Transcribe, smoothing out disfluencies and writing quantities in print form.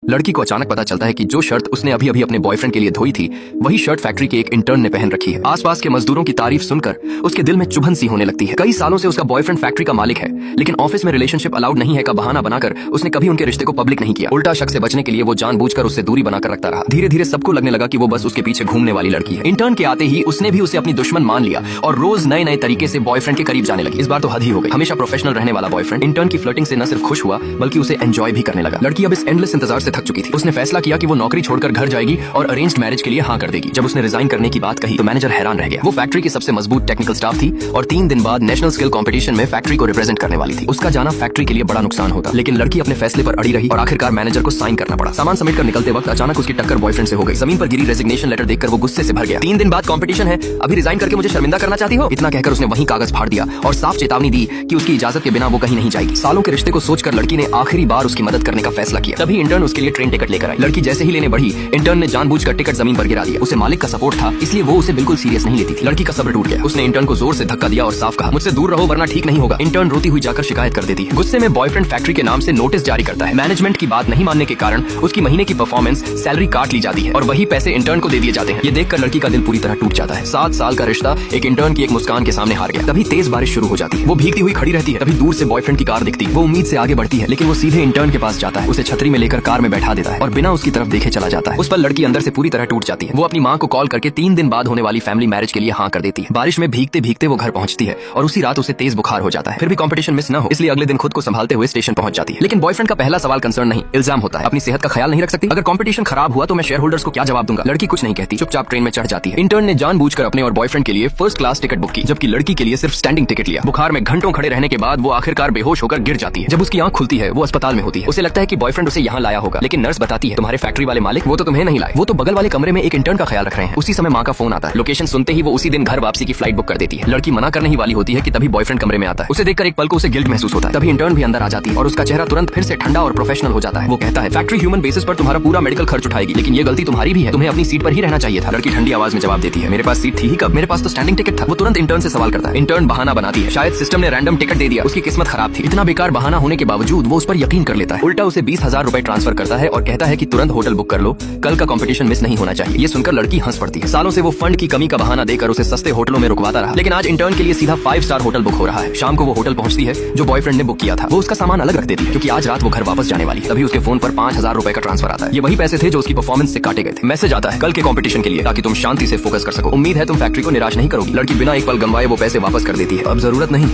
लड़की को अचानक पता चलता है कि जो शर्ट उसने अभी अभी अपने बॉयफ्रेंड के लिए धोई थी वही शर्ट फैक्ट्री के एक इंटर्न ने पहन रखी है। आसपास के मजदूरों की तारीफ सुनकर उसके दिल में चुभन सी होने लगती है। कई सालों से उसका बॉयफ्रेंड फैक्ट्री का मालिक है, लेकिन ऑफिस में रिलेशनशिप अलाउड नहीं है का बहाना बनाकर उसने कभी उनके रिश्ते को पब्लिक नहीं किया। उल्टा शक से बचने के लिए वो जानबूझकर उससे दूरी बनाकर रखता रहा। धीरे धीरे सबको लगने लगा कि वो बस उसके पीछे घूमने वाली लड़की है। इंटर्न के आते ही उसने भी उसे अपनी दुश्मन मान लिया और रोज नए नए तरीके से बॉयफ्रेंड के करीब जाने लगी। इस बार तो हद ही हो गई। हमेशा प्रोफेशनल रहने वाला बॉयफ्रेंड इंटर्न की फ्लर्टिंग से न सिर्फ खुश हुआ बल्कि उसे एंजॉय भी करने लगा। लड़की अब इस एंडलेस इंतजार से थक चुकी थी। उसने फैसला किया कि वो नौकरी छोड़कर घर जाएगी और अरेंज्ड मैरिज के लिए हाँ कर देगी। जब उसने रिजाइन करने की बात कही तो मैनेजर हैरान रह गया। वो फैक्ट्री की सबसे मजबूत टेक्निकल स्टाफ थी और 3 दिन बाद नेशनल स्किल कंपटीशन में फैक्ट्री को रिप्रेजेंट करने वाली थी। उसका जाना फैक्ट्री के लिए बड़ा नुकसान होता, लेकिन लड़की अपने फैसले पर अड़ी रही और आखिरकार मैनेजर को साइन करना पड़ा। सामान समेट कर निकलते वक्त अचानक उसकी टक्कर बॉयफ्रेंड से हो गई। जमीन पर गिरी रेजिग्नेशन लेटर देखकर वो गुस्से से भर गया। 3 दिन बाद कंपटीशन है, अभी रिजाइन करके मुझे शर्मिंदा करना चाहती हो? इतना कहकर उसने वहीं कागज फाड़ दिया और साफ चेतावनी दी कि उसकी इजाजत के बिना वो कहीं नहीं जाएगी। सालों के रिश्ते को सोचकर लड़की ने आखिरी बार उसकी मदद करने का फैसला किया। तभी इंटर्न उसके लिए ट्रेन टिकट लेकर आई। लड़की जैसे ही लेने बढ़ी, इंटर्न ने जानबूझकर टिकट जमीन पर गिरा दिया। उसे मालिक का सपोर्ट था, इसलिए वो उसे बिल्कुल सीरियस नहीं लेती थी। लड़की का सब्र टूट गया। उसने इंटर्न को जोर से धक्का दिया और साफ कहा, मुझसे दूर रहो वरना ठीक नहीं होगा। इंटर्न रोती हुई जाकर शिकायत कर देती है। गुस्से में बॉयफ्रेंड फैक्ट्री के नाम से नोटिस जारी करता है। मैनेजमेंट की बात नहीं मानने के कारण उसकी महीने की परफॉर्मेंस सैलरी काट ली जाती है और वही पैसे इंटर्न को दे दिए जाते हैं। ये देखकर लड़की का दिल पूरी तरह टूट जाता है। 7 साल का रिश्ता एक इंटर्न की एक मुस्कान के सामने हार गया। तभी तेज बारिश शुरू हो जाती है। वो भीगती हुई खड़ी रहती है। तभी दूर से बॉयफ्रेंड की कार दिखती है। वो उम्मीद से आगे बढ़ती है, लेकिन वो सीधे इंटर्न के पास जाता है, उसे छतरी में लेकर कार में बैठा देता है और बिना उसकी तरफ देखे चला जाता है। उस पर लड़की अंदर से पूरी तरह टूट जाती है। वो अपनी माँ को कॉल करके 3 दिन बाद होने वाली फैमिली मैरिज के लिए हाँ कर देती है। बारिश में भीगते भीगते वो घर पहुंचती है और उसी रात उसे तेज बुखार हो जाता है। फिर भी कंपटीशन मिस न हो, इसलिए अगले दिन खुद को संभालते हुए स्टेशन पहुंच जाती है। लेकिन बॉयफ्रेंड का पहला सवाल कंसर्न नहीं, इल्जाम होता है। अपनी सेहत का ख्याल नहीं रख सकती? अगर कंपटीशन खराब हुआ तो मैं शेयर होल्डर्स को क्या जवाब दूंगा? लड़की कुछ नहीं कहती, चुपचाप ट्रेन में चढ़ जाती है। इंटर्न ने जानबूझकर अपने और बॉयफ्रेंड के लिए फर्स्ट क्लास टिकट बुक की, जबकि लड़की के लिए सिर्फ स्टैंडिंग टिकट लिया। बुखार में घंटों खड़े रहने के बाद वो आखिरकार बेहोश होकर गिर जाती है। जब उसकी आंख खुलती है वो अस्पताल में होती है। उसे लगता है कि बॉयफ्रेंड उसे यहाँ लाया होगा, लेकिन नर्स बताती है तुम्हारे फैक्ट्री वाले मालिक वो तो तुम्हें नहीं लाए, वो तो बगल वाले कमरे में एक इंटर्न का ख्याल रख रहे हैं। उसी समय माँ का फोन आता है। लोकेशन सुनते ही वो उसी दिन घर वापसी की फ्लाइट बुक कर देती है। लड़की मना करने ही वाली होती है कि तभी बॉयफ्रेंड कमरे में आता है। उसे देखकर एक पल को उसे गिल्ट महसूस होता है। तभी इंटर्न भी अंदर आ जाती है और उसका चेहरा तुरंत फिर से ठंडा और प्रोफेशनल हो जाता है। वो कहता है फैक्ट्री ह्यूमन बेसिस पर तुम्हारा पूरा मेडिकल खर्च उठाएगी, लेकिन ये गलती तुम्हारी भी है, तुम्हें अपनी सीट पर ही रहना चाहिए था। लड़की ठंडी आवाज में जवाब देती है, मेरे पास सीट थी ही कब, मेरे पास तो स्टैंडिंग टिकट था। वो तुरंत इंटर्न से सवाल करता है। इंटर्न बहाना बनाती है, शायद सिस्टम ने रैंडम टिकट दे दिया, उसकी किस्मत खराब थी। इतना बेकार बहाना होने के बावजूद वो उस पर यकीन कर लेता है। उल्टा उसे 20,000 रुपए ट्रांसफर करता है और कहता है कि तुरंत होटल बुक कर लो, कल का कंपटीशन मिस नहीं होना चाहिए। ये सुनकर लड़की हंस पड़ती है। सालों से वो फंड की कमी का बहाना देकर उसे सस्ते होटलों में रुकवाता रहा, लेकिन आज इंटर्न के लिए सीधा 5 स्टार होटल बुक हो रहा है। शाम को वो होटल पहुंचती है जो बॉयफ्रेंड ने बुक किया था। वो उसका सामान अलग रख देती है क्योंकि आज रात वो घर वापस जाने वाली। तभी उसके फोन पर 5,000 रुपए का ट्रांसफर आता है। ये वही पैसे थे जो उसकी परफॉर्मेंस से काटे गए थे। मैसेज आता है कल के कंपटीशन के लिए, ताकि तुम शांति से फोकस कर सको। उम्मीद है तुम फैक्ट्री को निराश नहीं करोगी। लड़की बिना एक पल गंवाए वो पैसे वापस कर देती है। अब जरूरत नहीं,